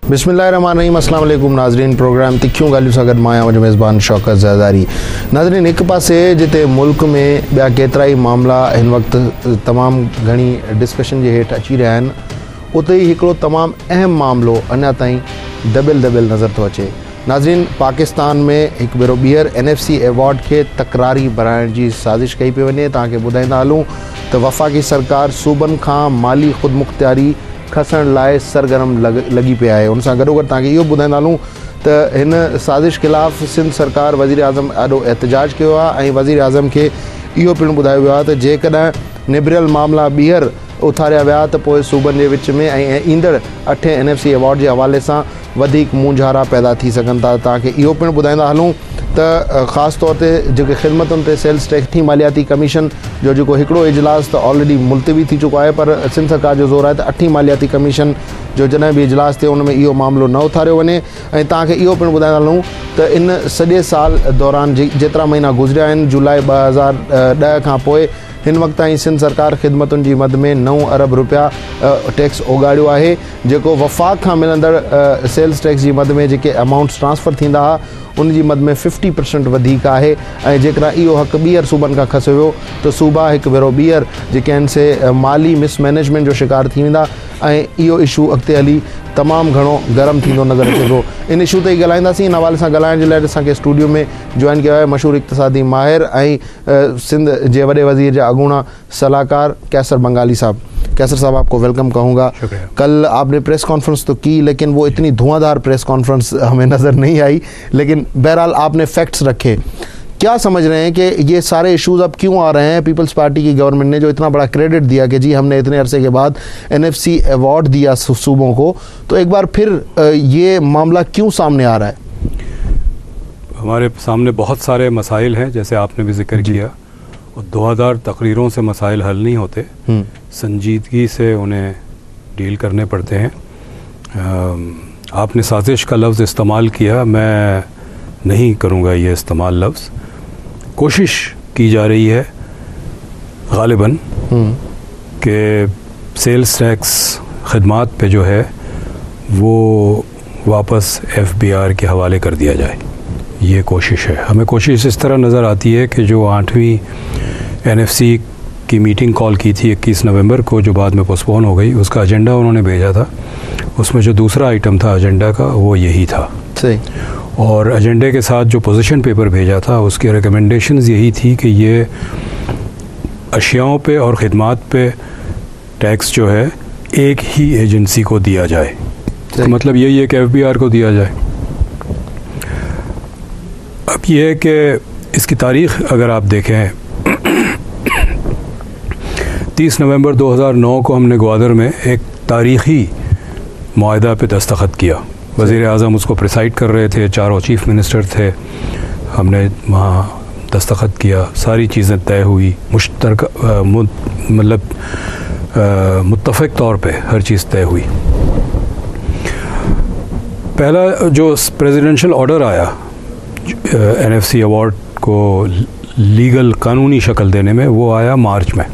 बिस्मिल्लाहिर्रहमानिर्रहीम। अस्सलाम वालेकुम नाज़रीन। प्रोग्राम तिखियूं ॻाल्हियूं सां गॾु मां आहियां मुंहिंजो मेज़बान शौकत ज़रदारी। नाज़रीन, हिकु पासे जिते मुल्क में ॿिया केतिरा ई मामला हिन वक़्तु तमामु घणी डिस्कशन जे हेठि अची रहिया आहिनि, उते ई हिकिड़ो तमामु अहम मामिलो अञा ताईं दबियल नज़र थो अचे। नाज़रीन, पाकिस्तान में हिकु भेरो ॿीहर NFC एवॉर्ड खे तकरारी बणाइण जी साज़िश कई पई वञे। तव्हांखे ॿुधाईंदा हलूं त वफ़ाक़ी सरकार सूबनि खां माली ख़ुदमुख़्तियारी खसण लाइ सरगर्म लॻी पिया आहे। उन सां गॾोगॾु तव्हांखे इहो ॿुधाईंदा हलूं त हिन साज़िश ख़िलाफ़ु सिंध सरकार वज़ीर आज़म ॾाढो एहतजाज कयो आहे ऐं वज़ीर आज़म खे इहो पिणु ॿुधायो वियो आहे त जेकॾहिं निबिरियल मामला ॿीहर उथारिया विया त पोइ सूबनि जे विच में ऐं ईंदड़ 8 NFC एवॉर्ड जे हवाले सां वधीक मुंझारा पैदा थी सघनि था। तव्हांखे इहो पिणु ॿुधाईंदा हलूं त ख़ासि तौर ते जेके ख़िदमतुनि ते सेल्स टैक्स थी मालियाती कमीशन जो जेको हिकिड़ो इजलास त ऑलरेडी मुलतवी थी चुको आहे, पर सिंध सरकार जो ज़ोर आहे त 8 मालियाती कमीशन जो जॾहिं बि इजलास थिए उन में इहो मामिलो न उथारियो वञे। ऐं तव्हांखे इहो पिणु ॿुधाईंदा हलूं त इन सॼे साल दौरान जेतिरा महीना गुज़रिया आहिनि, जुलाई 2010 खां पोइ हिन वक़्तु ताईं सिंध सरकार ख़िदमतुनि जी मद में 9 अरब रुपया टैक्स उगाड़ियो आहे, जेको वफ़ाक़ खां मिलंदड़ सेल्स टैक्स जी मद में जेके अमाउंट्स ट्रांसफ़र थींदा हुआ उन जी मद में 50% वधीक आहे। ऐं जेकॾहिं इहो हक़ ॿीहर सूबनि खां खसियो वियो त सूबा हिकु भेरो ॿीहर जेके आहिनि से माली मिसमैनेजमेंट जो शिकार थी वेंदा ऐं इहो इशू अॻिते हली तमामु घणो गरम थींदो नज़र अचे थो। इन इशू ते ई ॻाल्हाईंदासीं। इन हवाले सां ॻाल्हाइण जे लाइ असांखे स्टूडियो में जॉइन कयो आहे मशहूरु इक़्तिसादी माहिर ऐं सिंध जे वॾे वज़ीर जा अॻूणा सलाहकार कैसर बंगाली साहब। कैसर साहब, आपको वेलकम कहूँगा। कल आपने प्रेस कॉन्फ्रेंस तो की, लेकिन वो इतनी धुआंधार प्रेस कॉन्फ्रेंस हमें नज़र नहीं आई, लेकिन बहरहाल आपने फैक्ट्स रखे। क्या समझ रहे हैं कि ये सारे इश्यूज़ अब क्यों आ रहे हैं? पीपल्स पार्टी की गवर्नमेंट ने जो इतना बड़ा क्रेडिट दिया कि जी हमने इतने अरसे के बाद NFC अवार्ड दिया सूबों को, तो एक बार फिर ये मामला क्यों सामने आ रहा है? हमारे सामने बहुत सारे मसाइल हैं, जैसे आपने भी जिक्र किया, और 2000 तकरीरों से मसाइल हल नहीं होते, संजीदगी से उन्हें डील करने पड़ते हैं। आपने साजिश का लफ्ज़ इस्तेमाल किया, मैं नहीं करूँगा ये इस्तेमाल लफ्ज़। कोशिश की जा रही है ग़ालिबन कि सेल्स टैक्स खिदमात पे जो है वो वापस FBR के हवाले कर दिया जाए, ये कोशिश है। हमें कोशिश इस तरह नज़र आती है कि जो 8वीं NFC की मीटिंग कॉल की थी 21 नवंबर को, जो बाद में पोस्टपोन हो गई, उसका एजेंडा उन्होंने भेजा था। उसमें जो दूसरा आइटम था एजेंडा का वो यही था। सही। और एजेंडे के साथ जो पोजीशन पेपर भेजा था उसकी रिकमेंडेशंस यही थी कि ये अशियाओं पे और ख़िदमात पे टैक्स जो है एक ही एजेंसी को दिया जाए। तो मतलब यही है कि FBR को दिया जाए। अब ये है कि इसकी तारीख़ अगर आप देखें, 30 नवंबर 2009 को हमने ग्वादर में एक तारीख़ी मुआहदा पे दस्तखत किया। वज़ीर आज़म उसको प्रिसाइड कर रहे थे, चारों चीफ़ मिनिस्टर थे, हमने वहाँ दस्तखत किया, सारी चीज़ें तय हुई, मुश्तरका मतलब मुत्तफ़िक़ तौर पे हर चीज़ तय हुई। पहला जो प्रेसिडेंशियल ऑर्डर आया NFC अवार्ड को लीगल कानूनी शक्ल देने में, वो आया मार्च में,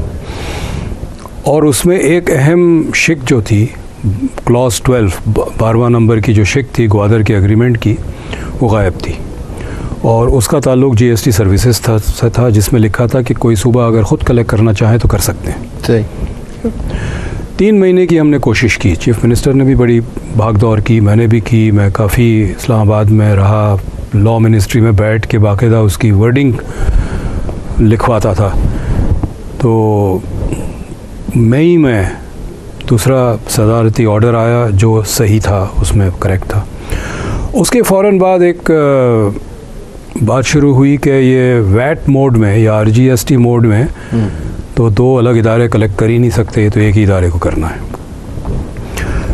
और उसमें एक अहम शिक जो थी क्लॉज 12 12वां नंबर की जो शिक थी ग्वादर के एग्रीमेंट की, वो गायब थी। और उसका ताल्लुक GST सर्विसेज से था, जिसमें लिखा था कि कोई सूबा अगर ख़ुद कलेक्ट करना चाहे तो कर सकते हैं। सही। 3 महीने की हमने कोशिश की, चीफ़ मिनिस्टर ने भी बड़ी भाग दौड़ की, मैंने भी की, मैं काफ़ी इस्लामाबाद में रहा, लॉ मिनिस्ट्री में बैठ के बाकायदा उसकी वर्डिंग लिखवाता था। तो मई में दूसरा सदारती ऑर्डर आया जो सही था, उसमें करेक्ट था। उसके फ़ौरन बाद एक बात शुरू हुई कि ये वैट मोड में या RGST मोड में तो 2 अलग इदारे कलेक्ट कर ही नहीं सकते, तो एक ही इदारे को करना है।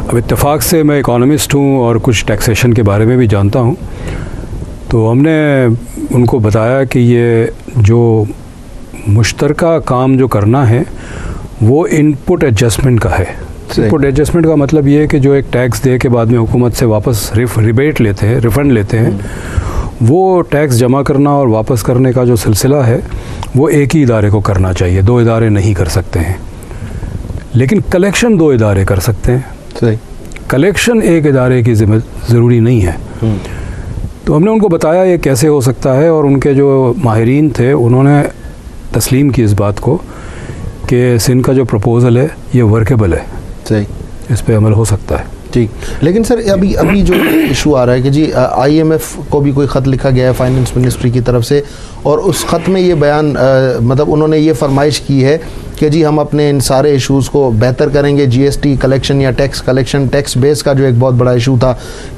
अब इत्तेफाक से मैं इकोनॉमिस्ट हूँ और कुछ टैक्सेशन के बारे में भी जानता हूँ, तो हमने उनको बताया कि ये जो मुश्तरका काम जो करना है वो इनपुट एडजस्टमेंट का है। इनपुट एडजस्टमेंट का मतलब ये है कि जो एक टैक्स दे के बाद में हुकूमत से वापस रिबेट लेते हैं, रिफ़ंड लेते हैं, वो टैक्स जमा करना और वापस करने का जो सिलसिला है वो एक ही इदारे को करना चाहिए, 2 इदारे नहीं कर सकते हैं। लेकिन कलेक्शन 2 इदारे कर सकते हैं। सही। कलेक्शन एक इदारे की ज़रूरी नहीं है। तो हमने उनको बताया ये कैसे हो सकता है, और उनके जो माहिरीन थे उन्होंने तस्लीम की इस बात को कि सिंध का जो प्रपोज़ल है ये वर्केबल है, सही, इस पे अमल हो सकता है। ठीक, लेकिन सर अभी जो इशू आ रहा है कि जी IMF को भी कोई ख़त लिखा गया है फाइनेंस मिनिस्ट्री की तरफ से, और उस ख़त में ये बयान मतलब उन्होंने ये फरमाइश की है कि जी हम अपने इन सारे इश्यूज़ को बेहतर करेंगे, GST कलेक्शन या टैक्स कलेक्शन, टैक्स बेस का जो एक बहुत बड़ा इशू था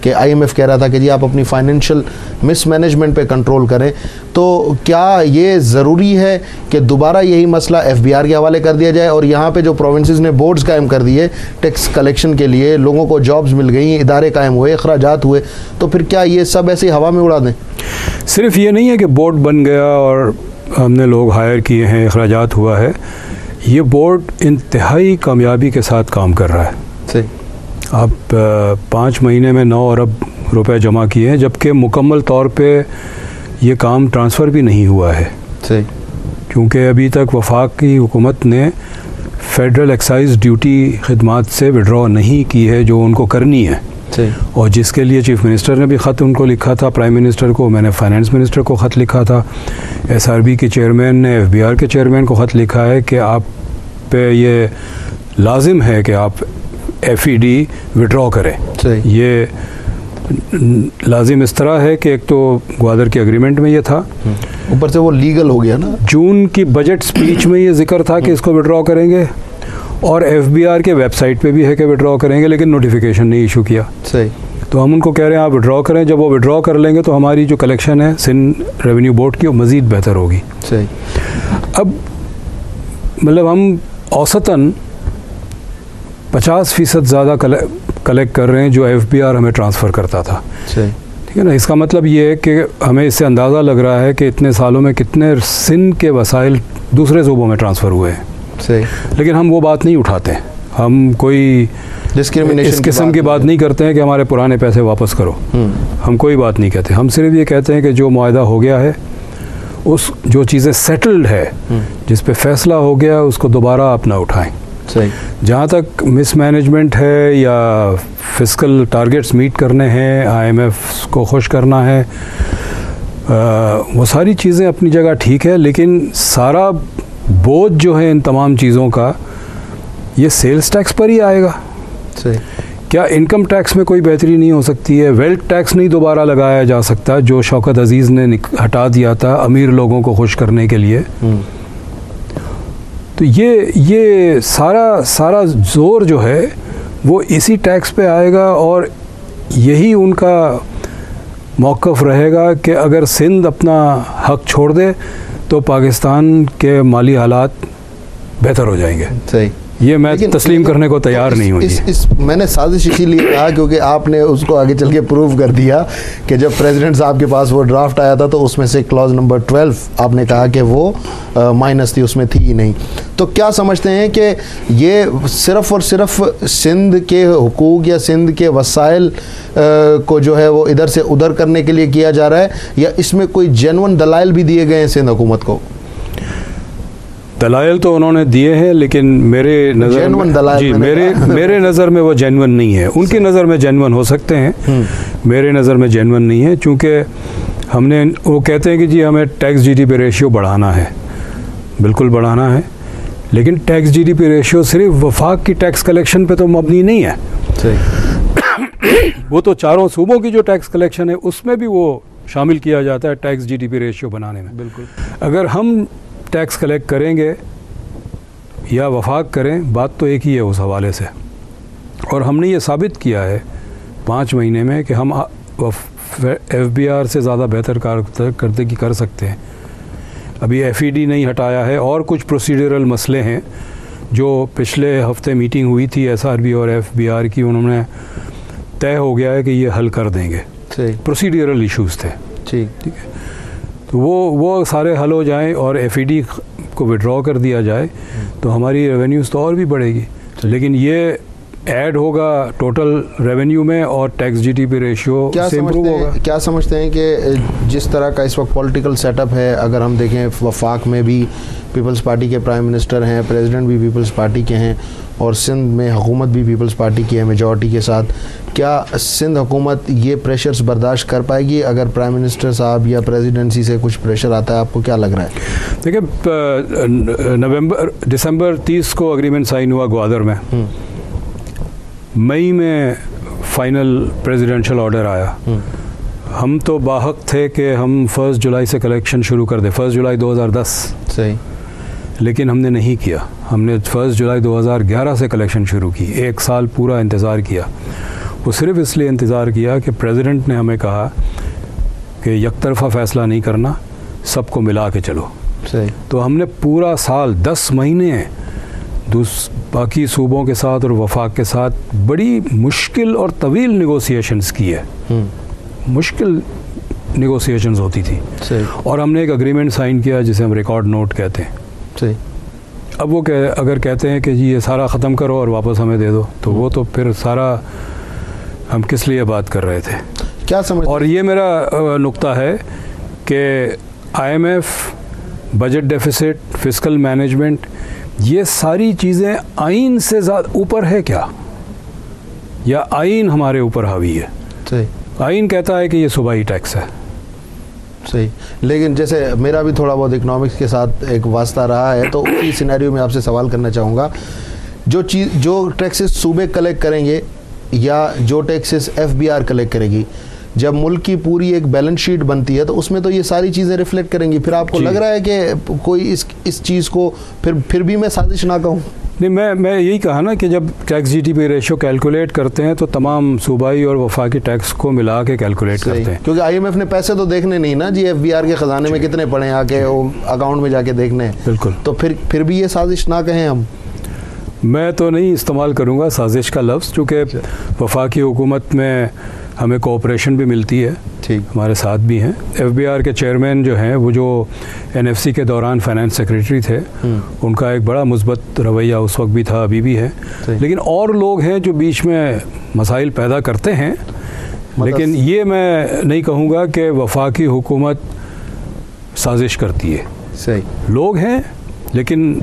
कि IMF कह रहा था कि जी आप अपनी फाइनेंशियल मिसमैनेजमेंट पे कंट्रोल करें। तो क्या ये ज़रूरी है कि दोबारा यही मसला FBR के हवाले कर दिया जाए, और यहाँ पे जो प्रोविंसेस ने बोर्ड्स कायम कर दिए टैक्स कलेक्शन के लिए, लोगों को जॉब्स मिल गई, इदारे कायम हुए, अखराजात हुए, तो फिर क्या ये सब ऐसे हवा में उड़ा दें? सिर्फ ये नहीं है कि बोर्ड बन गया और हमने लोग हायर किए हैं, अखराजात हुआ है, ये बोर्ड इंतहाई कामयाबी के साथ काम कर रहा है। सही, आप 5 महीने में 9 अरब रुपए जमा किए हैं, जबकि मुकम्मल तौर पे ये काम ट्रांसफ़र भी नहीं हुआ है। सही, क्योंकि अभी तक वफाक की हुकूमत ने फेडरल एक्साइज ड्यूटी खिदमात से विड्रॉ नहीं की है जो उनको करनी है। सही, और जिसके लिए चीफ मिनिस्टर ने भी ख़त उनको लिखा था, प्राइम मिनिस्टर को, मैंने फाइनेंस मिनिस्टर को ख़त लिखा था, SRB के चेयरमैन ने FBR के चेयरमैन को ख़त लिखा है कि आप पे ये लाजिम है कि आप FED विड्रॉ करें। सही, ये लाजिम इस तरह है कि एक तो ग्वादर के एग्रीमेंट में ये था, ऊपर से वो लीगल हो गया ना, जून की बजट स्पीच में ये जिक्र था कि इसको विड्रॉ करेंगे, और FBR के वेबसाइट पे भी है कि विड्रॉ करेंगे, लेकिन नोटिफिकेशन नहीं इशू किया। सही, तो हम उनको कह रहे हैं आप विड्रॉ करें, जब वो विड्रॉ कर लेंगे तो हमारी जो कलेक्शन है सिंध रेवेन्यू बोर्ड की वो मज़ीद बेहतर होगी। सही, अब मतलब हम औसतन 50% ज़्यादा कलेक्ट कर रहे हैं जो FBR हमें ट्रांसफ़र करता था। सही, ठीक है ना। इसका मतलब ये है कि हमें इससे अंदाज़ा लग रहा है कि इतने सालों में कितने सिंध के वसाइल दूसरे सूबों में ट्रांसफ़र हुए हैं। सही, लेकिन हम वो बात नहीं उठाते, हम कोई डिस्क्रिमिनेशन इस किस्म की बात नहीं करते हैं कि हमारे पुराने पैसे वापस करो, हम कोई बात नहीं कहते। हम सिर्फ ये कहते हैं कि जो मुआहदा हो गया है, उस जो चीज़ें सेटल्ड है, जिस पे फैसला हो गया, उसको दोबारा आप ना उठाएं। सही, जहाँ तक मिसमैनेजमेंट है या फिस्कल टारगेट्स मीट करने हैं, IMF को खुश करना है, वो सारी चीज़ें अपनी जगह ठीक है, लेकिन सारा बोझ जो है इन तमाम चीज़ों का ये सेल्स टैक्स पर ही आएगा। सही, क्या इनकम टैक्स में कोई बेहतरी नहीं हो सकती है? वेल्थ टैक्स नहीं दोबारा लगाया जा सकता जो शौकत अजीज़ ने हटा दिया था अमीर लोगों को खुश करने के लिए? तो ये सारा जोर जो है वो इसी टैक्स पे आएगा, और यही उनका मौक़िफ़ रहेगा कि अगर सिंध अपना हक छोड़ दे तो पाकिस्तान के माली हालात बेहतर हो जाएंगे। सही, ये मैं तस्लीम करने को तैयार नहीं हूँ। मैंने साजिश इसीलिए कहा क्योंकि आपने उसको आगे चल के प्रूव कर दिया कि जब प्रेसिडेंट साहब के पास वो ड्राफ्ट आया था तो उसमें से क्लॉज नंबर 12 आपने कहा कि वो माइनस थी, उसमें थी ही नहीं। तो क्या समझते हैं कि ये सिर्फ़ और सिर्फ सिंध के हुकूक या सिंध के वसाइल को जो है वो इधर से उधर करने के लिए किया जा रहा है, या इसमें कोई जेन्युइन दलाइल भी दिए गए हैं सिंध हुकूमत को? दलाइल तो उन्होंने दिए हैं, लेकिन मेरे नज़र में जी मेरे नज़र में वो जेन्युइन नहीं है। उनकी नज़र में जेन्युइन हो सकते हैं, मेरे नज़र में जेन्युइन नहीं है, क्योंकि हमने वो कहते हैं कि जी हमें टैक्स GDP रेशियो बढ़ाना है, बिल्कुल बढ़ाना है, लेकिन टैक्स GDP रेशियो सिर्फ वफाक की टैक्स कलेक्शन पे तो मबनी नहीं है। वो तो चारों सूबों की जो टैक्स कलेक्शन है उसमें भी वो शामिल किया जाता है टैक्स GDP रेशियो बनाने में। बिल्कुल, अगर हम टैक्स कलेक्ट करेंगे या वफाक करें, बात तो एक ही है उस हवाले से। और हमने ये साबित किया है 5 महीने में कि हम FBR से ज़्यादा बेहतर कारकर्दगी कर सकते हैं। अभी FED नहीं हटाया है, और कुछ प्रोसीडरल मसले हैं जो पिछले हफ्ते मीटिंग हुई थी SRB और FBR की, उन्होंने तय हो गया है कि ये हल कर देंगे। प्रोसीडरल इश्यूज़ थे, ठीक है, तो वो सारे हल हो जाएं और FED को विड्रॉ कर दिया जाए तो हमारी रेवेन्यूज़ तो और भी बढ़ेगी। लेकिन ये ऐड होगा टोटल रेवेन्यू में और टैक्स जीडीपी रेशियो से इम्प्रूव होगा। क्या समझते हैं कि जिस तरह का इस वक्त पॉलिटिकल सेटअप है, अगर हम देखें वफाक में भी पीपल्स पार्टी के प्राइम मिनिस्टर हैं, प्रेसिडेंट भी पीपल्स पार्टी के हैं और सिंध में हुकूमत भी पीपल्स पार्टी की है मेजॉरिटी के साथ, क्या सिंध हुकूमत ये प्रेशर्स बर्दाश्त कर पाएगी अगर प्राइम मिनिस्टर साहब या प्रेसिडेंसी से कुछ प्रेशर आता है? आपको क्या लग रहा है? देखिए, दिसंबर 30 को एग्रीमेंट साइन हुआ ग्वादर में, मई में फाइनल प्रेसिडेंशियल ऑर्डर आया। हम तो बाहक थे कि हम 1 जुलाई से कलेक्शन शुरू कर दें, 1 जुलाई 2010। सही। लेकिन हमने नहीं किया, हमने 1 जुलाई 2011 से कलेक्शन शुरू की। 1 साल पूरा इंतज़ार किया। वो सिर्फ इसलिए इंतज़ार किया कि प्रेसिडेंट ने हमें कहा कि यकतरफ़ा फ़ैसला नहीं करना, सबको मिला के चलो। सही। तो हमने पूरा साल 10 महीने बाकी सूबों के साथ और वफाक के साथ बड़ी मुश्किल और तवील नेगोशिएशंस की है। मुश्किल नेगोशिएशंस होती थी। सही। और हमने एक एग्रीमेंट साइन किया जिसे हम रिकॉर्ड नोट कहते हैं। सही। अब वो अगर कहते हैं कि जी ये सारा ख़त्म करो और वापस हमें दे दो, तो वो तो फिर सारा हम किस लिए बात कर रहे थे? क्या समझ? और ये मेरा नुक्ता है कि IMF, budget deficit, fiscal management, ये सारी चीज़ें आइन से ज़्यादा ऊपर है क्या, या आइन हमारे ऊपर हावी है? सही। आइन कहता है कि ये सूबाई टैक्स है। सही। लेकिन जैसे मेरा भी थोड़ा बहुत इकोनॉमिक्स के साथ एक वास्ता रहा है, तो उसी सिनेरियो में आपसे सवाल करना चाहूँगा, जो टैक्सेस सूबे कलेक्ट करेंगे या जो टैक्सेस FBR कलेक्ट करेगी, जब मुल्क की पूरी एक बैलेंस शीट बनती है तो उसमें तो ये सारी चीज़ें रिफ्लेक्ट करेंगी। फिर आपको लग रहा है कि कोई इस चीज़ को फिर भी मैं साजिश ना कहूँ? नहीं, मैं यही कहा ना कि जब टैक्स जीडीपी रेशियो कैलकुलेट करते हैं तो तमाम सूबाई और वफाकी टैक्स को मिला के कैलकुलेट करते हैं। क्योंकि IMF ने पैसे तो देखने नहीं ना जी, FBR के ख़जाने में कितने पड़े आके वो अकाउंट में जाके देखने। बिल्कुल। तो फिर भी ये साजिश ना कहें हम? मैं तो नहीं इस्तेमाल करूँगा साजिश का लफ्ज़, चूँकि वफाकी हुकूमत में हमें कोऑपरेशन भी मिलती है। ठीक। हमारे साथ भी हैं। FBR के चेयरमैन जो हैं, वो जो NFC के दौरान फाइनेंस सेक्रेटरी थे, उनका एक बड़ा मुस्बत रवैया उस वक्त भी था, अभी भी है। लेकिन और लोग हैं जो बीच में मसाइल पैदा करते हैं, लेकिन ये मैं नहीं कहूँगा कि वफाकी हुकूमत साजिश करती है। सही। लोग हैं, लेकिन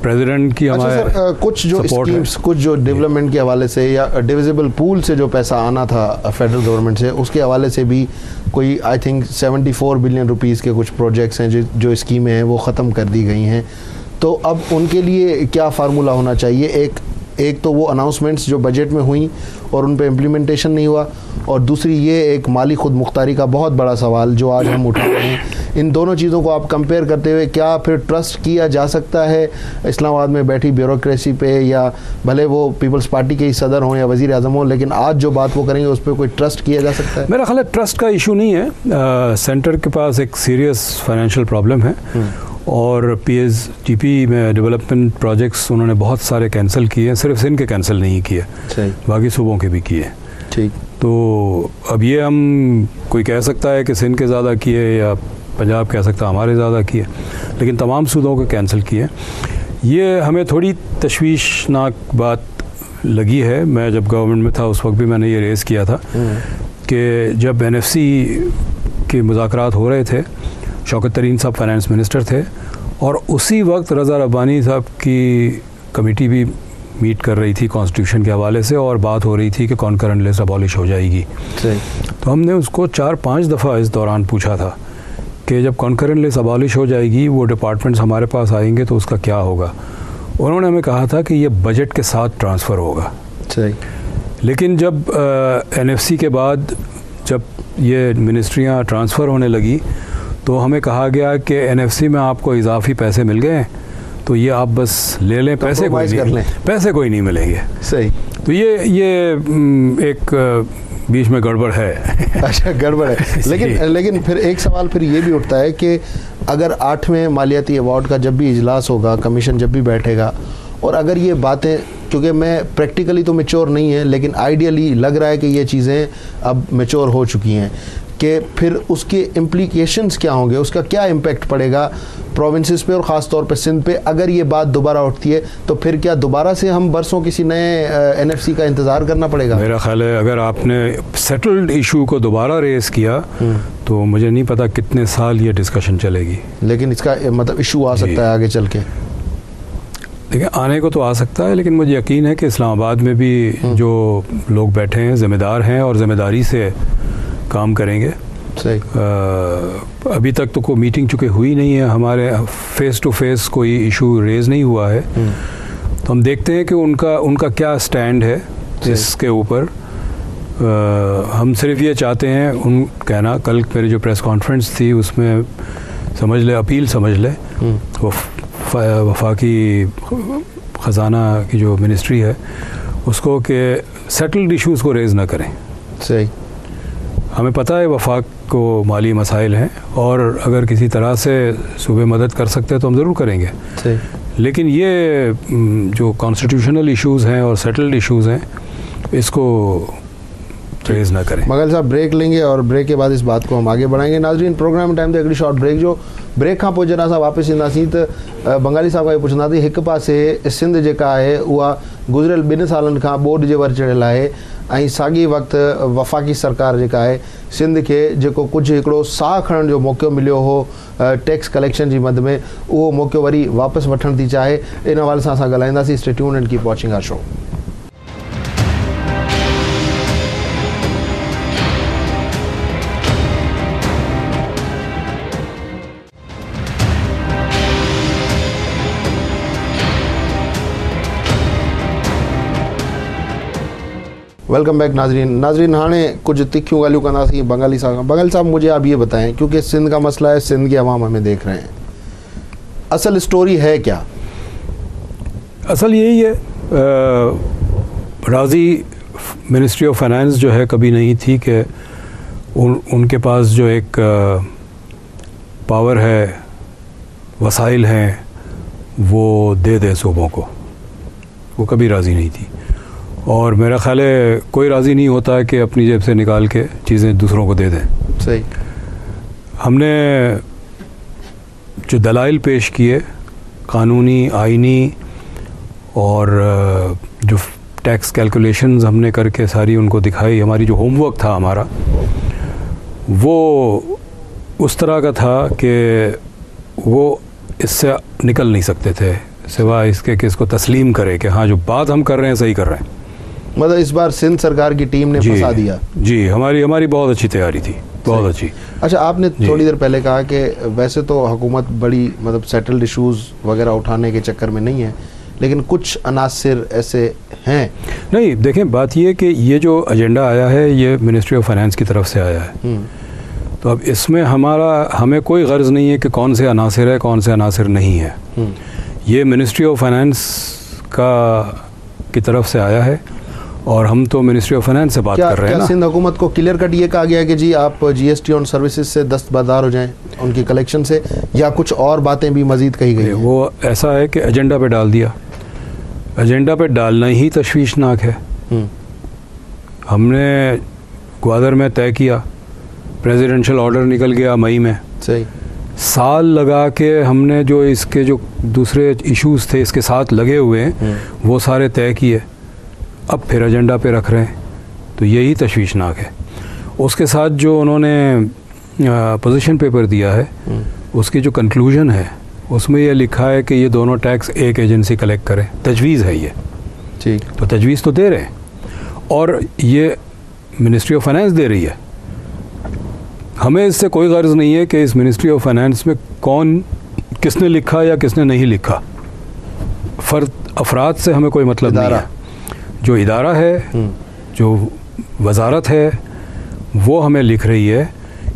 प्रेसिडेंट की हमारे कुछ जो स्कीम्स, कुछ जो डेवलपमेंट के हवाले से या डिविजिबल पूल से जो पैसा आना था फेडरल गवर्नमेंट से, उसके हवाले से भी कोई आई थिंक 74 बिलियन रुपीस के कुछ प्रोजेक्ट्स हैं जो स्कीमें हैं वो ख़त्म कर दी गई हैं। तो अब उनके लिए क्या फार्मूला होना चाहिए? एक तो वो अनाउंसमेंट्स जो बजट में हुई और उन पे इम्प्लीमेंटेशन नहीं हुआ, और दूसरी ये एक माली खुद मुख्तारी का बहुत बड़ा सवाल जो आज हम उठा रहे हैं। इन दोनों चीज़ों को आप कंपेयर करते हुए क्या फिर ट्रस्ट किया जा सकता है इस्लामाबाद में बैठी ब्यूरोक्रेसी पे, या भले वो पीपल्स पार्टी के ही सदर हों या वज़ीर आज़म हों, लेकिन आज जो बात वो करेंगे उस पर कोई ट्रस्ट किया जा सकता है? मेरा ख्याल है ट्रस्ट का इशू नहीं है। सेंटर के पास एक सीरियस फाइनेंशियल प्रॉब्लम है और PSGP में डेवलपमेंट प्रोजेक्ट्स उन्होंने बहुत सारे कैंसिल किए हैं, सिर्फ सिंध के कैंसिल नहीं किए, बाकी सूबों के भी किए। ठीक। तो अब ये हम कोई कह सकता है कि सिंध के ज़्यादा किए या पंजाब कह सकता है हमारे ज़्यादा किए, लेकिन तमाम सूदों को कैंसिल किए। ये हमें थोड़ी तशवीशनाक बात लगी है। मैं जब गवर्नमेंट में था उस वक्त भी मैंने ये रेज़ किया था कि जब NFC के मुज़ाकरात हो रहे थे, शौकत तरीन साहब फाइनेंस मिनिस्टर थे, और उसी वक्त रज़ा रब्बानी साहब की कमेटी भी मीट कर रही थी कॉन्स्टिट्यूशन के हवाले से, और बात हो रही थी कि कॉन्करेंट लिस्ट अबॉलिश हो जाएगी। तो हमने उसको 4-5 दफ़ा इस दौरान पूछा था कि जब कॉन्करेंट लिस्ट अबॉलिश हो जाएगी, वो डिपार्टमेंट्स हमारे पास आएंगे तो उसका क्या होगा? उन्होंने हमें कहा था कि ये बजट के साथ ट्रांसफ़र होगा। सही। लेकिन जब NFC के बाद जब ये मिनिस्ट्रियाँ ट्रांसफ़र होने लगी तो हमें कहा गया कि NFC में आपको इजाफी पैसे मिल गए, तो ये आप बस ले लें, पैसे कोई नहीं मिलेंगे। सही। तो ये एक बीच में गड़बड़ है। अच्छा, गड़बड़ है। लेकिन फिर एक सवाल फिर ये भी उठता है कि अगर 8वें मालियाती अवार्ड का जब भी इजलास होगा, कमीशन जब भी बैठेगा, और अगर ये बातें, क्योंकि मैं प्रैक्टिकली तो मैच्योर नहीं है लेकिन आइडियली लग रहा है कि ये चीज़ें अब मैच्योर हो चुकी हैं, कि फिर उसके इम्प्लीकेशंस क्या होंगे, उसका क्या इम्पैक्ट पड़ेगा प्रोविंसेस पे और ख़ास तौर पे सिंध पे। अगर ये बात दोबारा उठती है तो फिर क्या दोबारा से हम बरसों किसी नए एनएफसी का इंतज़ार करना पड़ेगा? मेरा ख्याल है अगर आपने सेटल्ड इशू को दोबारा रेस किया तो मुझे नहीं पता कितने साल ये डिस्कशन चलेगी। लेकिन इसका मतलब इशू आ सकता है आगे चल के। देखिए आने को तो आ सकता है, लेकिन मुझे यकीन है कि इस्लामाबाद में भी जो लोग बैठे हैं ज़िम्मेदार हैं और ज़िम्मेदारी से काम करेंगे। सही। अभी तक तो कोई मीटिंग चूँकि हुई नहीं है, हमारे फेस टू फेस कोई इशू रेज़ नहीं हुआ है, तो हम देखते हैं कि उनका क्या स्टैंड है इसके ऊपर। हम सिर्फ ये चाहते हैं उन कहना, कल मेरी जो प्रेस कॉन्फ्रेंस थी उसमें समझ ले, अपील समझ ले, वफाकी ख़जाना की जो मिनिस्ट्री है उसको कि सेटल्ड इश्यूज़ को रेज़ ना करें। सही। हमें पता है वफाक को माली मसाइल हैं और अगर किसी तरह से सूबे मदद कर सकते हैं तो हम ज़रूर करेंगे। सही। लेकिन ये जो कॉन्स्टिट्यूशनल इश्यूज़ हैं और सेटल्ड इश्यूज़ हैं इसको रेज़ ना करें। मगल साहब ब्रेक लेंगे और ब्रेक के बाद इस बात को हम आगे बढ़ाएंगे। नाज़रीन प्रोग्राम टाइम ते हिकिड़ी शॉर्ट ब्रेक जो ब्रेक खां पोइ जॾहिं असां वापसि ईंदासीं त बंगाली साहब खां पुछंदा थी, हिकु पासे सिंध जेका आहे उहा गुज़िरियल 2 सालनि खां ॿोॾि जे वर चढ़ियल आहे ऐं साॻी वक़्तु वफ़ाक़ी सरकार जेका आहे सिंध खे जेको कुझु हिकिड़ो साह खणण जो मौक़ो मिलियो हो टैक्स कलेक्शन जी मद में, उहो मौक़ो वरी वापसि वठण थी चाहे। इन हवाले सां असां ॻाल्हाईंदासीं। Stay tuned and keep watching our show. Welcome back नाजरीन हाणे कुछ तिखियूं ॻाल्हियूं कंदासीं बंगाली साहब। बंगाली साहब मुझे आप ये बताएं, क्योंकि सिंध का मसला है, सिंध की आवाम हमें देख रहे हैं, असल स्टोरी है क्या? असल यही है, राज़ी मिनिस्ट्री ऑफ फाइनेंस जो है कभी नहीं थी कि उनके पास जो एक पावर है, वसाइल हैं, वो दे सूबों को, वो कभी राज़ी नहीं थी। और मेरा ख़्याल है कोई राज़ी नहीं होता है कि अपनी जेब से निकाल के चीज़ें दूसरों को दे दें। सही। हमने जो दलाइल पेश किए कानूनी, आइनी और जो टैक्स कैलकुलेशंस हमने करके सारी उनको दिखाई, हमारी जो होमवर्क था हमारा वो उस तरह का था कि वो इससे निकल नहीं सकते थे सिवाय इसके कि इसको तस्लीम करे कि हाँ जो बात हम कर रहे हैं सही कर रहे हैं। मतलब इस बार सिंध सरकार की टीम ने फंसा दिया। जी, हमारी बहुत अच्छी तैयारी थी, बहुत अच्छी। अच्छा, आपने थोड़ी देर पहले कहा कि वैसे तो हुकूमत बड़ी मतलब सेटल्ड इश्यूज़ वगैरह उठाने के चक्कर में नहीं है, लेकिन कुछ अनासिर ऐसे हैं। नहीं, देखें बात ये कि ये जो एजेंडा आया है ये मिनिस्ट्री ऑफ फाइनेंस की तरफ से आया है, तो अब इसमें हमें कोई गर्ज नहीं है कि कौन से अनासिर है कौन से अनासिर नहीं है। ये मिनिस्ट्री ऑफ फाइनेंस की तरफ से आया है और हम तो मिनिस्ट्री ऑफ फाइनेंस से बात कर रहे हैं ना। सिंध हुकूमत को क्लियर कट ये कहा गया है कि जी आप जीएसटी ऑन सर्विसेज से दस्तबरदार हो जाएं उनकी कलेक्शन से, या कुछ और बातें भी मजीद कही गई? वो ऐसा है कि एजेंडा पे डाल दिया, एजेंडा पे डालना ही तशवीशनाक है। हमने ग्वादर में तय किया, प्रेसिडेंशियल ऑर्डर निकल गया मई में। सही। साल लगा के हमने जो इसके जो दूसरे इश्यूज़ थे इसके साथ लगे हुए हैं वो सारे तय किए, अब फिर एजेंडा पे रख रहे हैं, तो यही तशवीशनाक है। उसके साथ जो उन्होंने पोजीशन पेपर दिया है उसकी जो कंक्लूजन है उसमें ये लिखा है कि ये दोनों टैक्स एक एजेंसी कलेक्ट करे, तजवीज़ है ये। ठीक। तो तजवीज़ तो दे रहे हैं और ये मिनिस्ट्री ऑफ फाइनेंस दे रही है। हमें इससे कोई गर्ज नहीं है कि इस मिनिस्ट्री ऑफ फाइनेंस में कौन किसने लिखा या किसने नहीं लिखा, अफराद से हमें कोई मतलब नहीं है। जो इदारा है, जो वजारत है, वो हमें लिख रही है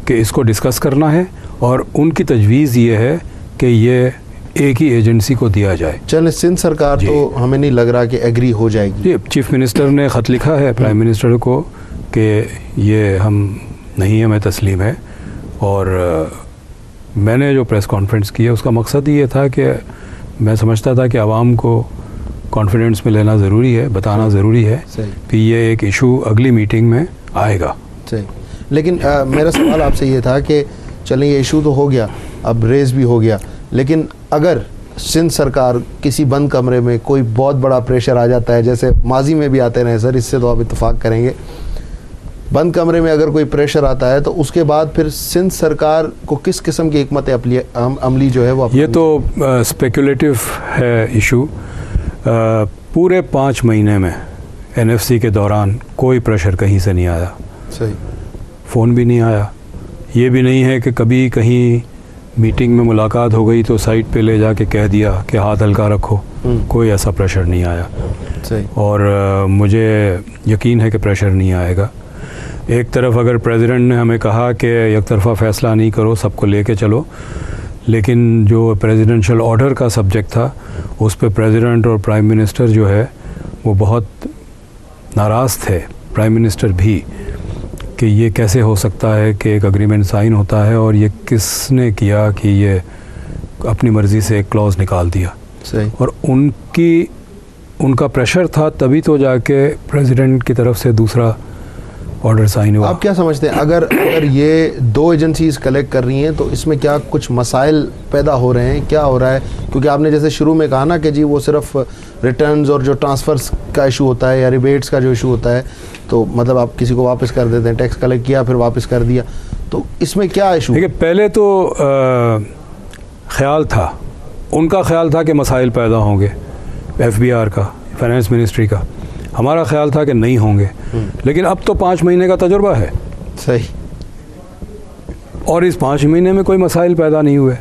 कि इसको डिस्कस करना है और उनकी तजवीज़ ये है कि ये एक ही एजेंसी को दिया जाए। चले, सिंध सरकार तो हमें नहीं लग रहा कि एग्री हो जाएगी। जी, चीफ मिनिस्टर ने ख़त लिखा है प्राइम मिनिस्टर को कि ये हम नहीं हमें तस्लीम है, और मैंने जो प्रेस कॉन्फ्रेंस की है उसका मकसद ये था कि मैं समझता था कि आवाम को कॉन्फिडेंस में लेना ज़रूरी है, बताना ज़रूरी है कि ये एक इशू अगली मीटिंग में आएगा। सही। लेकिन मेरा सवाल आपसे ये था कि चलें ये इशू तो हो गया, अब रेज भी हो गया, लेकिन अगर सिंध सरकार किसी बंद कमरे में कोई बहुत बड़ा प्रेशर आ जाता है, जैसे माजी में भी आते रहे सर, इससे तो आप इत्तेफाक करेंगे, बंद कमरे में अगर कोई प्रेशर आता है तो उसके बाद फिर सिंध सरकार को किस किस्म की हिकमत अमली जो है वो, ये तो स्पेकुलेटिव है इशू। पूरे 5 महीने में एनएफसी के दौरान कोई प्रेशर कहीं से नहीं आया। सही। फ़ोन भी नहीं आया। ये भी नहीं है कि कभी कहीं मीटिंग में मुलाकात हो गई तो साइट पे ले जाके कह दिया कि हाथ हल्का रखो, कोई ऐसा प्रेशर नहीं आया। सही। और मुझे यकीन है कि प्रेशर नहीं आएगा। एक तरफ अगर प्रेसिडेंट ने हमें कहा कि एक तरफा फ़ैसला नहीं करो, सबको लेके चलो, लेकिन जो प्रेसिडेंशियल ऑर्डर का सब्जेक्ट था उस पर प्रेसिडेंट और प्राइम मिनिस्टर जो है वो बहुत नाराज़ थे, प्राइम मिनिस्टर भी, कि ये कैसे हो सकता है कि एक अग्रीमेंट साइन होता है और ये किसने किया कि ये अपनी मर्ज़ी से एक क्लॉज निकाल दिया। सही। और उनका प्रेशर था तभी तो जाके प्रेसिडेंट की तरफ से दूसरा ऑर्डर साइन हुआ। आप क्या समझते हैं, अगर ये 2 एजेंसीज कलेक्ट कर रही हैं तो इसमें क्या कुछ मसाइल पैदा हो रहे हैं, क्या हो रहा है? क्योंकि आपने जैसे शुरू में कहा ना कि जी वो सिर्फ रिटर्न्स और जो ट्रांसफ़र्स का इशू होता है या रिबेट्स का जो इशू होता है, तो मतलब आप किसी को वापस कर देते हैं, टैक्स कलेक्ट किया फिर वापस कर दिया, तो इसमें क्या इशू? देखिए, पहले तो ख्याल था, उनका ख्याल था कि मसाइल पैदा होंगे, FBR का, फाइनेंस मिनिस्ट्री का। हमारा ख्याल था कि नहीं होंगे, लेकिन अब तो 5 महीने का तजुर्बा है। सही। और इस 5 महीने में कोई मसाइल पैदा नहीं हुए।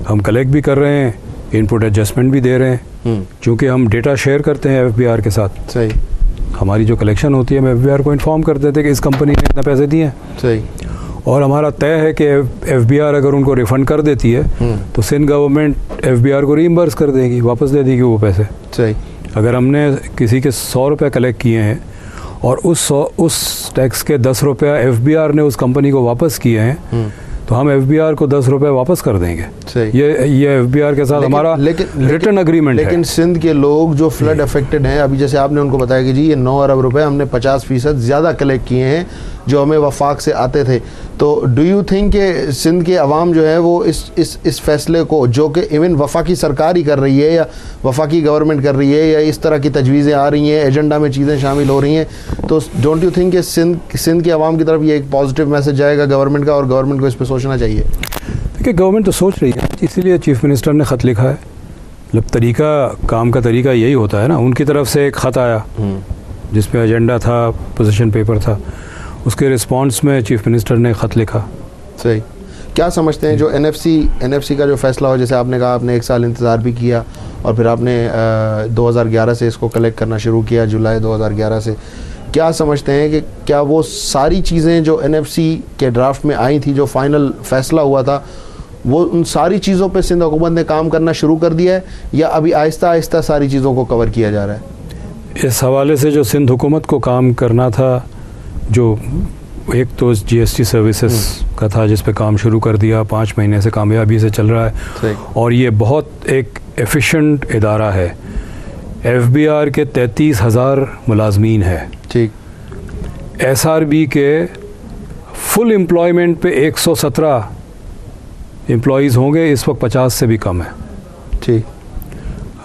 हम कलेक्ट भी कर रहे हैं, इनपुट एडजस्टमेंट भी दे रहे हैं, क्योंकि हम डेटा शेयर करते हैं FBR के साथ। सही। हमारी जो कलेक्शन होती है हम FBR को इन्फॉर्म कर देते हैं कि इस कंपनी ने इतने पैसे दिए हैं। सही। और हमारा तय है कि FBR अगर उनको रिफ़ंड कर देती है तो सिंध गवर्नमेंट FBR को रीइंबर्स कर देगी, वापस दे देगी वो पैसे। सही। अगर हमने किसी के 100 रुपये कलेक्ट किए हैं और उस टैक्स के 10 रुपये FBR ने उस कंपनी को वापस किए हैं, तो हम FBR को 10 रुपये वापस कर देंगे। सही। ये FBR के साथ हमारा रिटर्न अग्रीमेंट है। लेकिन सिंध के लोग जो फ्लड अफेक्टेड हैं, अभी जैसे आपने उनको बताया कि जी ये 9 अरब रुपए हमने 50% ज़्यादा कलेक्ट किए हैं जो हमें वफाक से आते थे, तो डू यू थिंक कि सिंध के अवाम जो है वो इस फैसले को, जो कि इवन वफाकी सरकार ही कर रही है या वफाकी गवर्नमेंट कर रही है या इस तरह की तजवीज़ें आ रही हैं, एजेंडा में चीज़ें शामिल हो रही हैं, तो डोंट यू थिंक कि सिंध के अवाम की तरफ ये एक पॉजिटिव मैसेज जाएगा गवर्नमेंट का और गवर्नमेंट को इस पर सोचना चाहिए? देखिए, गवर्नमेंट तो सोच रही है, इसीलिए चीफ मिनिस्टर ने ख़त लिखा है। मतलब काम का तरीका यही होता है ना। उनकी तरफ से एक ख़त आया जिसमें एजेंडा था, पोजीशन पेपर था, उसके रिस्पांस में चीफ मिनिस्टर ने ख़त लिखा। सही। क्या समझते हैं जो एनएफसी का जो फैसला हो, जैसे आपने कहा आपने 1 साल इंतज़ार भी किया और फिर आपने 2011 से इसको कलेक्ट करना शुरू किया, जुलाई 2011 से, क्या समझते हैं कि क्या वो सारी चीज़ें जो एनएफसी के ड्राफ्ट में आई थी, जो फाइनल फैसला हुआ था, वो उन सारी चीज़ों पे सिंध हुकूमत ने काम करना शुरू कर दिया है या अभी आहिस्ता आहिस्ता सारी चीज़ों को कवर किया जा रहा है? इस हवाले से जो सिंध हुकूमत को काम करना था, जो एक तो GST सर्विसेज का था जिस पे काम शुरू कर दिया, 5 महीने से कामयाबी से चल रहा है और ये बहुत एक एफिशिएंट इदारा है। FBR के 33,000 मुलाजमीन है। ठीक। SRB के फुल एम्प्लॉयमेंट पे 117 एम्प्लॉयज़ होंगे, इस वक्त 50 से भी कम है। ठीक।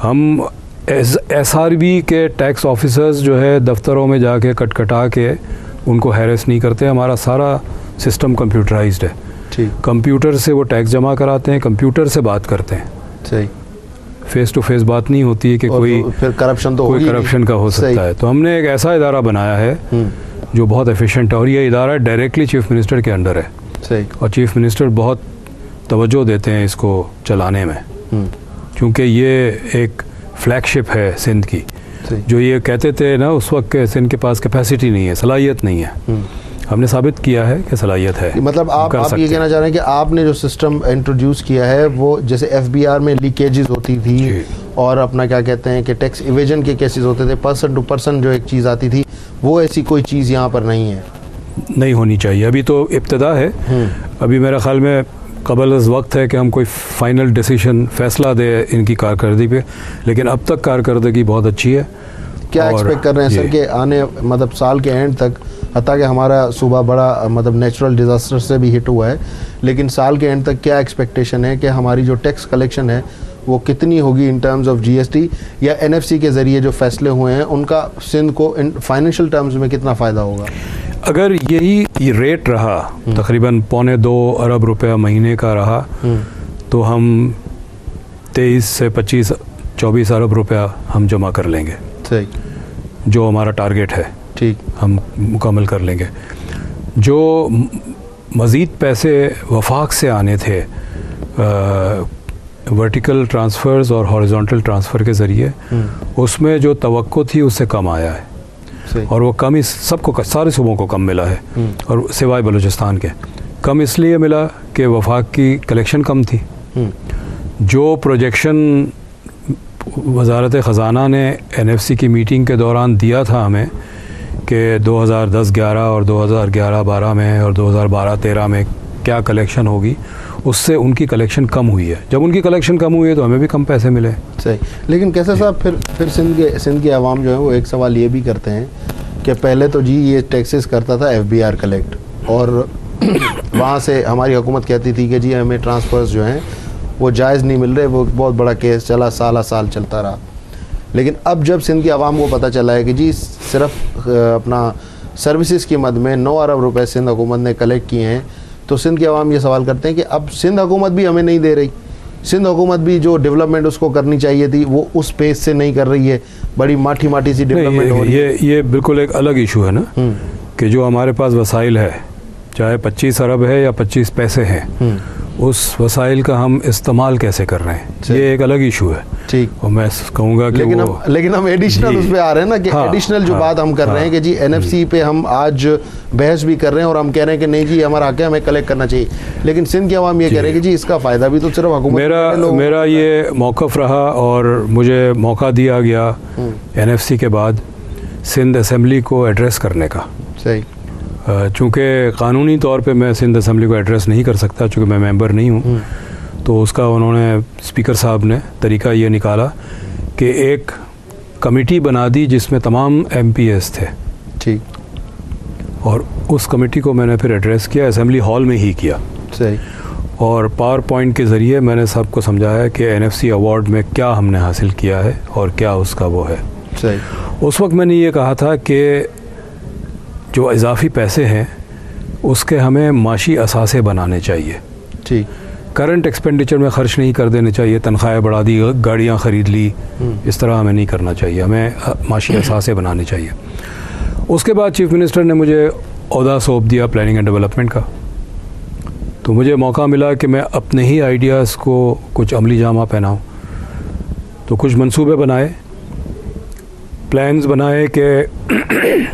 हम SRB के टैक्स ऑफिसर्स जो है दफ्तरों में जाके कटकटा के उनको हैरेस नहीं करते। हमारा सारा सिस्टम कंप्यूटराइज्ड है। ठीक। कंप्यूटर से वो टैक्स जमा कराते हैं, कंप्यूटर से बात करते हैं। सही। फेस टू फेस बात नहीं होती है कि कोई फिर करप्शन तो कोई करप्शन का हो सकता है। तो हमने एक ऐसा इदारा बनाया है जो बहुत एफिशिएंट है और ये इदारा डायरेक्टली चीफ मिनिस्टर के अंडर है। सही। और चीफ मिनिस्टर बहुत तवज्जो देते हैं इसको चलाने में, क्योंकि ये एक फ्लैगशिप है सिंध की। जो ये कहते थे ना उस वक्त के सिंध के पास कैपेसिटी नहीं है, सलाहियत नहीं है, हमने साबित किया है कि सलाहियत है। मतलब आप ये कहना चाह रहे हैं कि आपने जो सिस्टम इंट्रोड्यूस किया है वो जैसे FBR में लीकेजेस होती थी और अपना क्या कहते हैं कि टैक्स इवेजन के केसेस होते थे, पर्सन टू पर्सन जो एक चीज़ आती थी, वो ऐसी कोई चीज़ यहाँ पर नहीं है, नहीं होनी चाहिए। अभी तो इब्तिदा है, अभी मेरा ख्याल में कबल अज़ वक्त है कि हम कोई फ़ाइनल डिसीजन फैसला दे इनकी कारकर्दगी पे, लेकिन अब तक कारकर्दगी बहुत अच्छी है। क्या एक्सपेक्ट कर रहे हैं सर कि आने मतलब साल के एंड तक हत्ता कि हमारा सूबा बड़ा मतलब नेचुरल डिज़ास्टर से भी हिट हुआ है, लेकिन साल के एंड तक क्या एक्सपेक्टेशन है कि हमारी जो टैक्स कलेक्शन है वो कितनी होगी इन टर्म्स ऑफ GST या NFC के ज़रिए जो फैसले हुए हैं उनका सिंध को इन फाइनेंशियल टर्म्स में कितना फ़ायदा होगा? अगर यही रेट रहा तकरीबन 2.25 अरब रुपया महीने का रहा तो हम 23 से 25-24 अरब रुपया हम जमा कर लेंगे। सही, जो हमारा टारगेट है, ठीक, हम मुकम्मल कर लेंगे। जो मज़ीद पैसे वफाक से आने थे वर्टिकल ट्रांसफ़र्स और हॉरिजॉन्टल ट्रांसफ़र के ज़रिए, उसमें जो तवक्को थी उससे कम आया है। और वो कम सबको सारे सूबों को कम मिला है, और सिवाय बलूचिस्तान के। कम इसलिए मिला कि वफाक की कलेक्शन कम थी। जो प्रोजेक्शन वज़ारत ख़ज़ाना ने NFC की मीटिंग के दौरान दिया था हमें कि 2010-11 और 2011-12 में और 2012-13 में क्या कलेक्शन होगी, उससे उनकी कलेक्शन कम हुई है। जब उनकी कलेक्शन कम हुई है तो हमें भी कम पैसे मिले। सही, लेकिन कैसे साहब फिर सिंध के अवाम जो है वो एक सवाल ये भी करते हैं कि पहले तो जी ये टैक्सेस करता था FBR कलेक्ट, और वहाँ से हमारी हुकूमत कहती थी कि जी हमें ट्रांसफ़र्स जो हैं वो जायज़ नहीं मिल रहे, वो बहुत बड़ा केस चला, साल चलता रहा। लेकिन अब जब सिंध की आवाम को पता चला है कि जी सिर्फ अपना सर्विसेज की मद में 9 अरब रुपए सिंध हुकूमत ने कलेक्ट किए हैं, तो सिंध की आवाम ये सवाल करते हैं कि अब सिंध हुकूमत भी हमें नहीं दे रही, सिंध हुकूमत भी जो डेवलपमेंट उसको करनी चाहिए थी वो उस पेस से नहीं कर रही है, बड़ी माठी सी डेवलपमेंट हो रही है। ये बिल्कुल एक अलग इशू है ना, कि जो हमारे पास वसाइल है, चाहे 25 अरब है या 25 पैसे हैं, उस वसाइल का हम इस्तेमाल कैसे कर रहे हैं, ये एक अलग इशू है। ठीक, और मैं कहूँगा कि लेकिन हम एडिशनल उस पे आ रहे हैं ना कि एडिशनल जो बात हम कर रहे हैं कि जी NFC पे हम आज बहस भी कर रहे हैं और हम कह रहे हैं कि नहीं जी हमारा हक है, हमें कलेक्ट करना चाहिए, लेकिन सिंध की आवाम ये कह रहे हैं कि जी इसका फ़ायदा भी तो सिर्फ हुकूमत। मेरा ये मौक़िफ़ रहा और मुझे मौका दिया गया NFC के बाद सिंध असेंबली को एड्रेस करने का। सही, चूँकि क़ानूनी तौर पे मैं सिंध असेंबली को एड्रेस नहीं कर सकता चूँकि मैं मेंबर नहीं हूँ, तो उसका उन्होंने स्पीकर साहब ने तरीका ये निकाला कि एक कमेटी बना दी जिसमें तमाम MPs थे। ठीक, और उस कमेटी को मैंने फिर एड्रेस किया, असेंबली हॉल में ही किया। सही, और पावर पॉइंट के ज़रिए मैंने सबको समझाया कि NFC अवार्ड में क्या हमने हासिल किया है और क्या उसका वो है। सही, उस वक्त मैंने ये कहा था कि जो इजाफी पैसे हैं उसके हमें माशी असासे बनाने चाहिए। ठीक, करंट एक्सपेंडिचर में ख़र्च नहीं कर देने चाहिए, तनख्वाहें बढ़ा दी, गाड़ियाँ ख़रीद ली, इस तरह हमें नहीं करना चाहिए, हमें माशी असासे बनाने चाहिए। उसके बाद चीफ़ मिनिस्टर ने मुझे ओहदा सौंप दिया प्लानिंग एंड डेवलपमेंट का, तो मुझे मौका मिला कि मैं अपने ही आइडियाज़ को कुछ अमली जामा पहनाऊँ। तो कुछ मंसूबे बनाए, प्लान्स बनाए कि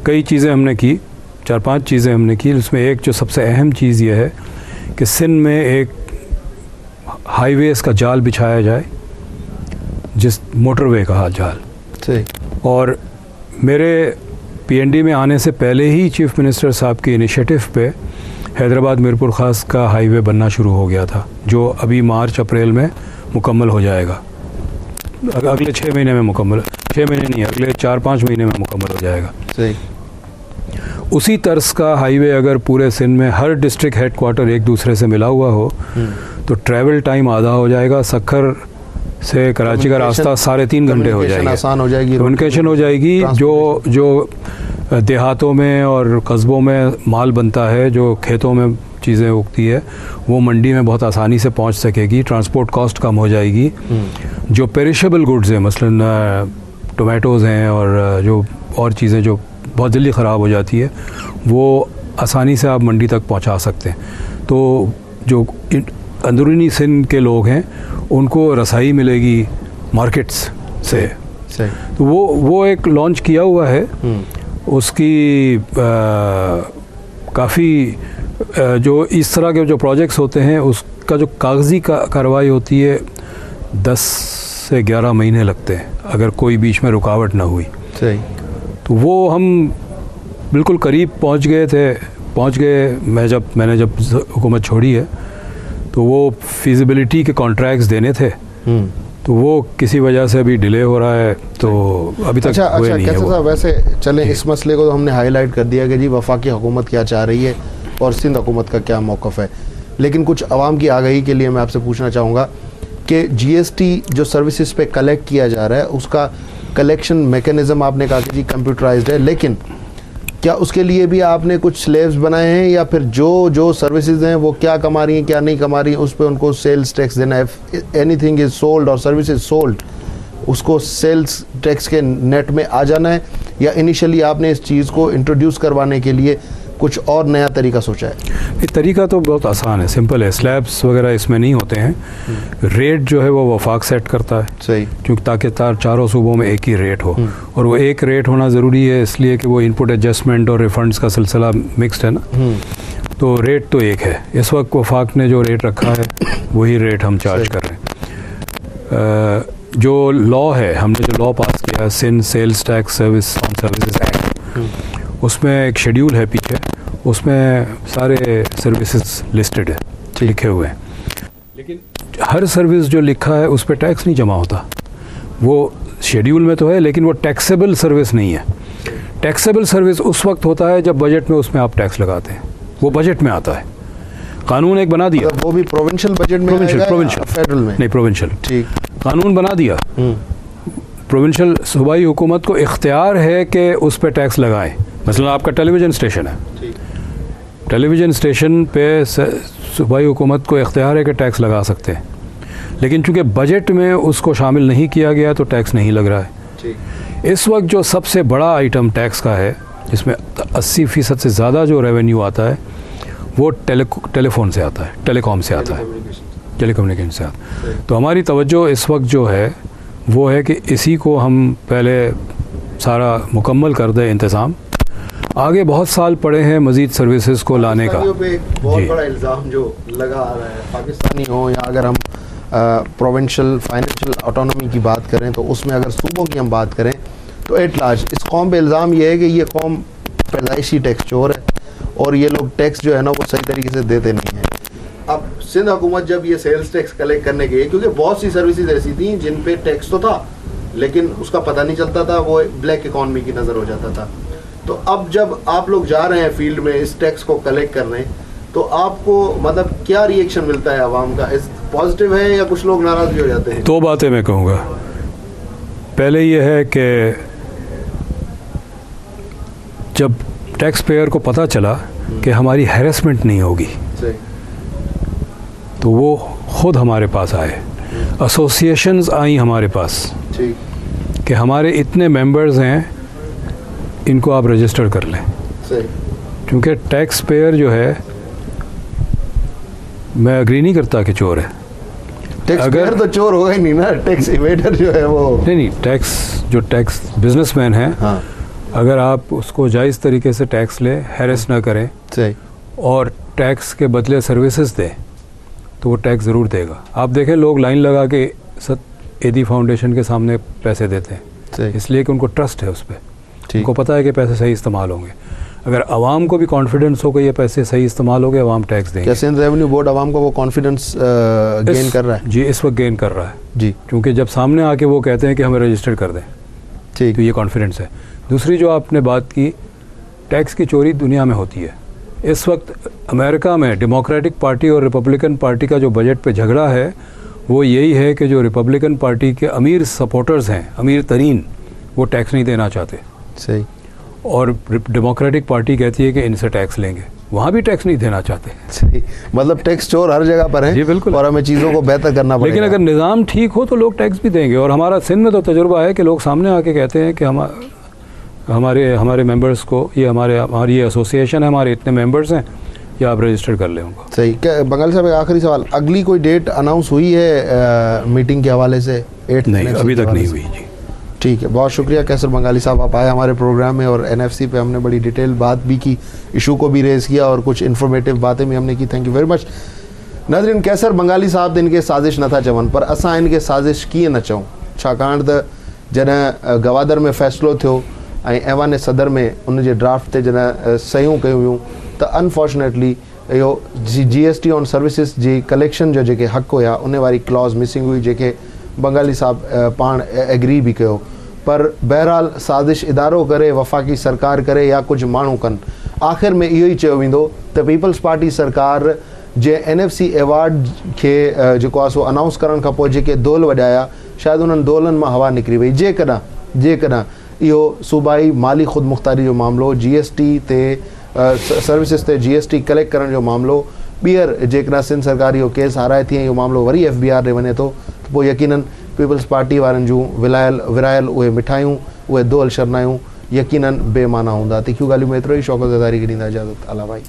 कई चीज़ें हमने की, 4-5 चीज़ें हमने की। उसमें एक जो सबसे अहम चीज़ ये है कि सिंध में एक हाईवेज़ का जाल बिछाया जाए, जिस मोटरवे का जाल। सही, और मेरे PND में आने से पहले ही चीफ़ मिनिस्टर साहब के इनिशिएटिव पे हैदराबाद मीरपुर ख़ास का हाईवे बनना शुरू हो गया था, जो अभी मार्च-अप्रैल में मुकम्मल हो जाएगा। अगले 6 महीने में मुकम्मल, 6 महीने नहीं, अगले 4-5 महीने में मुकम्मल हो जाएगा। सही, उसी तर्ज का हाईवे अगर पूरे सिंध में हर डिस्ट्रिक्ट हेडक्वार्टर एक दूसरे से मिला हुआ हो तो ट्रैवल टाइम आधा हो जाएगा। सक्खर से कराची का रास्ता 3.5 घंटे हो जाएगा, आसान हो जाएगी, कम्युनिकेशन हो जाएगी। जो देहातों में और कस्बों में माल बनता है, जो खेतों में चीज़ें उगती है, वो मंडी में बहुत आसानी से पहुंच सकेगी, ट्रांसपोर्ट कॉस्ट कम हो जाएगी। जो पेरिशेबल गुड्स हैं, मसलन टोमेटोज़ हैं और जो और चीज़ें जो बहुत जल्दी ख़राब हो जाती है, वो आसानी से आप मंडी तक पहुंचा सकते हैं। तो जो अंदरूनी सिंध के लोग हैं उनको रसाई मिलेगी मार्केट्स से। तो वो एक लॉन्च किया हुआ है। उसकी काफ़ी जो इस तरह के जो प्रोजेक्ट्स होते हैं उसका जो कागज़ी कार्रवाई होती है 10 से 11 महीने लगते हैं अगर कोई बीच में रुकावट ना हुई। सही, तो वो हम बिल्कुल करीब पहुंच गए। मैंने जब हुकूमत छोड़ी है तो वो फिजिबिलिटी के कॉन्ट्रैक्ट्स देने थे तो वो किसी वजह से अभी डिले हो रहा है, तो अभी तक अच्छा हुए नहीं है कैसे वो। साहब, वैसे चलें इस मसले को तो हमने हाईलाइट कर दिया कि जी वफाकी हुकूमत क्या चाह रही है और सिंध हुकूमत का क्या मौक़िफ़ है, लेकिन कुछ आवाम की आगाही के लिए मैं आपसे पूछना चाहूँगा कि GST जो सर्विसेज पे कलेक्ट किया जा रहा है उसका कलेक्शन मैकेनिज़्म आपने कहा कि जी कंप्यूटराइज्ड है, लेकिन क्या उसके लिए भी आपने कुछ स्लेब्स बनाए हैं या फिर जो सर्विसेज हैं वो क्या कमा रही हैं क्या नहीं कमा रही हैं उस पर उनको सेल्स टैक्स देना है? एनीथिंग इज़ सोल्ड और सर्विसेज सोल्ड, उसको सेल्स टैक्स के नेट में आ जाना है, या इनिशियली आपने इस चीज़ को इंट्रोड्यूस करवाने के लिए कुछ और नया तरीका सोचा है? ये तरीका तो बहुत आसान है, सिंपल है। स्लैब्स वगैरह इसमें नहीं होते हैं। रेट जो है वो वफाक सेट करता है, सही, क्योंकि ताकि चारों सूबों में एक ही रेट हो, और वो एक रेट होना ज़रूरी है इसलिए कि वो इनपुट एडजस्टमेंट और रिफंड्स का सिलसिला मिक्स्ड है ना, तो रेट तो एक है। इस वक्त वफाक ने जो रेट रखा है वही रेट हम चार्ज कर रहे हैं। जो लॉ है, हमने जो लॉ पास किया Sindh sales tax service on services act, उसमें एक शेड्यूल है पीछे, उसमें सारे सर्विसेज लिस्टेड है, लिखे हुए हैं, लेकिन हर सर्विस जो लिखा है उस पर टैक्स नहीं जमा होता। वो शेड्यूल में तो है लेकिन वो टैक्सेबल सर्विस नहीं है। टैक्सेबल सर्विस उस वक्त होता है जब बजट में उसमें आप टैक्स लगाते हैं, वो बजट में आता है। कानून एक बना दिया, वो भी प्रोविंशियल बजट में, प्रोविंशियल फेडरल में नहीं, प्रोविंशियल, ठीक, कानून बना दिया। प्रोविंशियल सूबाई हुकूमत को इख्तियार है कि उस पर टैक्स लगाएं। मसलन आपका टेलीविज़न स्टेशन है, टेलीविज़न स्टेशन पे सूबाई हुकूमत को इख्तियार है कि टैक्स लगा सकते हैं, लेकिन चूँकि बजट में उसको शामिल नहीं किया गया तो टैक्स नहीं लग रहा है। इस वक्त जो सबसे बड़ा आइटम टैक्स का है, जिसमें 80% से ज़्यादा जो रेवेन्यू आता है वो टेलीफोन से आता है, टेलीकॉम से आता है, टेलीकम्युनिकेशन से आता है। तो हमारी तवज्जो इस वक्त जो है वो है कि इसी को हम पहले सारा मुकम्मल कर दें इंतज़ाम। आगे बहुत साल पड़े हैं मज़ीद सर्विसेज को लाने का। पे एक बहुत बड़ा इल्ज़ाम जो लगा आ रहा है, पाकिस्तानी हो या अगर हम प्रोविंशियल फाइनेंशियल ऑटोनॉमी की बात करें तो उसमें अगर सूबों की हम बात करें तो एट लार्ज इस कौम पे इल्ज़ाम ये है कि ये कौम पैदाइशी टैक्स चोर है और ये लोग टैक्स जो है ना वो सही तरीके से देते नहीं हैं। अब सिंध हुकूमत जब ये सेल्स टैक्स कलेक्ट करने गई, क्योंकि बहुत सी सर्विसेज ऐसी थी जिन पे टैक्स तो था लेकिन उसका पता नहीं चलता था, वो ब्लैक इकॉनमी की नज़र हो जाता था। तो अब जब आप लोग जा रहे हैं फील्ड में इस टैक्स को कलेक्ट करने, तो आपको मतलब क्या रिएक्शन मिलता है आवाम का? इस पॉजिटिव है या कुछ लोग नाराज़ भी हो जाते हैं? दो बातें मैं कहूँगा। पहले ये है कि जब टैक्स पेयर को पता चला कि हमारी हैरेसमेंट नहीं होगी तो वो खुद हमारे पास आए, एसोसिएशंस आई हमारे पास कि हमारे इतने मेंबर्स हैं, इनको आप रजिस्टर कर लें। क्योंकि टैक्स पेयर जो है, मैं एग्री नहीं करता कि चोर है। टैक्स पेयर तो चोर होगा ही नहीं ना, टैक्स इवेडर जो है वो नहीं, टैक्स बिजनेसमैन है। हाँ। अगर आप उसको जायज़ तरीके से टैक्स ले, हैरेस ना करें, सही, और टैक्स के बदले सर्विसेज दें तो वो टैक्स ज़रूर देगा। आप देखें लोग लाइन लगा के एदी फाउंडेशन के सामने पैसे देते हैं, इसलिए कि उनको ट्रस्ट है उस पर, उनको पता है कि पैसे सही इस्तेमाल होंगे। अगर आवाम को भी कॉन्फिडेंस हो कि ये पैसे सही इस्तेमाल हो गए, आवाम टैक्स देंगे। क्या सिंध रेवेन्यू बोर्ड आवाम को वो कॉन्फिडेंस गेन कर रहा है? जी, इस वक्त गेन कर रहा है जी, क्योंकि जब सामने आके वो कहते हैं कि हमें रजिस्टर कर दें, ठीक, तो ये कॉन्फिडेंस है। दूसरी जो आपने बात की, टैक्स की चोरी दुनिया में होती है। इस वक्त अमेरिका में डेमोक्रेटिक पार्टी और रिपब्लिकन पार्टी का जो बजट पे झगड़ा है वो यही है कि जो रिपब्लिकन पार्टी के अमीर सपोर्टर्स हैं, अमीर तरीन, वो टैक्स नहीं देना चाहते, सही, और डेमोक्रेटिक पार्टी कहती है कि इनसे टैक्स लेंगे, वहाँ भी टैक्स नहीं देना चाहते। सही, मतलब टैक्स चोर हर जगह पर है। जी बिल्कुल, और हमें चीज़ों को बेहतर करना पड़ेगा। लेकिन अगर निज़ाम ठीक हो तो लोग टैक्स भी देंगे। और हमारा सिंध में तो तजुर्बा है कि लोग सामने आके कहते हैं कि हमारे मेंबर्स को, ये हमारी एसोसिएशन है, हमारे इतने मेंबर्स हैं, या आप रजिस्टर कर लें उनको। सही। क्या बंगाली साहब, एक आखिरी सवाल, अगली कोई डेट अनाउंस हुई है मीटिंग के हवाले से? 8 नहीं, अभी तक नहीं हुई जी। ठीक है, बहुत शुक्रिया कैसर बंगाली साहब, आप आए हमारे प्रोग्राम में और NFC पे हमने बड़ी डिटेल बात भी की, इशू को भी रेज़ किया और कुछ इन्फॉर्मेटिव बातें भी हमने की। Thank you very much. नाज़रीन, कैसर बंगाली साहब इनके साजिश नथा चवन, पर असां इनके साजिश कीअं न चऊं, छाकाणि त जॾहिं गवादर में फ़ैसिलो थियो ऐं ऐवान सदर में उनजे ड्राफ्ट ते जॾहिं सयूं कयूं हुयूं त अनफॉर्चुनेटली इहो GST ऑन सर्विसिस जी कलेक्शन जो जेके हक़ हुया उन वारी क्लॉज मिसिंग हुई, जेके बंगाली साहब पाण एग्री भी कयो, पर बहरहाल साज़िश इदारो करे, वफ़ाक़ी सरकार करे या कुछ माण्हू कनि, आख़िर में इहो ई चयो वेंदो त पीपल्स पार्टी सरकार जे NFC एवॉर्ड के जेको आहे सो अनाउंस करण खां पोइ जेके दोल वॼाया, शायदि उन्हनि दोलनि मां हवा निकिरी वई। जेकॾहिं इहो सूबाई माली ख़ुदि मुख़्तारी जो मामिलो, GST ते सर्विसिस ते GST कलेक्ट करण जो मामिलो, ॿीहर जेकॾहिं सिंध सरकार इहो केस हाराए थी ऐं इहो मामिलो वरी FBR ॾे वञे थो, त पोइ यकीनन पीपल्स पार्टी वारनि जूं विरायल उहे मिठायूं, उहे दोल शरनायूं यकीनन बेमाना हूंदा। तिखियूं ॻाल्हियूं में एतिरो ई। शौक़त ज़रदारी खे ॾींदा इजाज़त। अला भाई।